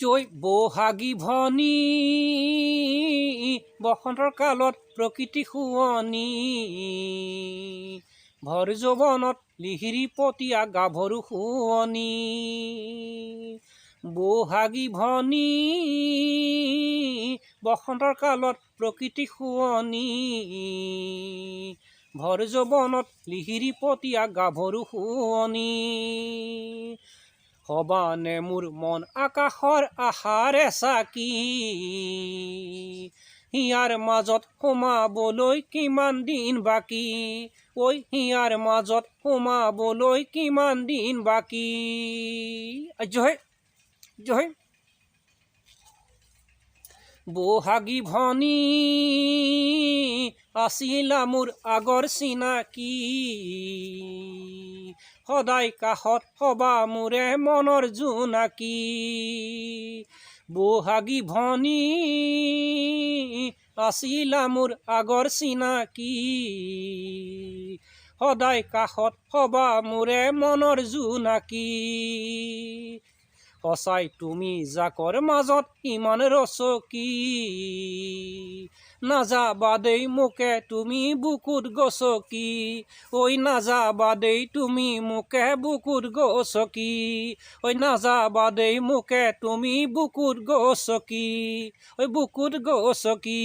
জৈ বহাগী ভনী বসন্তৰ কালত প্ৰকৃতি শুৱনি ভৰ যৌৱনত লিহিৰি পতিয়া গাভৰু শুৱনি বহাগী ভনী বসন্তৰ কালত প্ৰকৃতি শুৱনি ভৰ যৌৱনত লিহিৰি পতিয়া গাভৰু শুৱনি সবানে মোৰ মন আকাশৰ আশাৰে চাকি হিয়াৰ মাজত সোমাবলৈ কিমান দিন বাকী ঐ হিয়াৰ মাজত সোমাবলৈ কিমান দিন বাকী জয় জয় বহাগী ভনী আছিলা মোৰ আগৰ চিনাকি সদায় কাষত হবা মোৰে মনৰ জোনাকি বহাগী ভনী আছিলা মোৰ আগৰ চিনাকি সদায় কাষত হবা মোৰে মনৰ জোনাকি সঁচাই তুমি জাকৰ মাজত ইমান ৰচকি নাযাবা দেই মোকে তুমি বুকুত গছকি ঐ নাযাবা দেই তুমি মোকে বুকুত গছকি ঐ নাযাবা দেই মোকে তুমি বুকুত গছকি ঐ বুকুত গছকি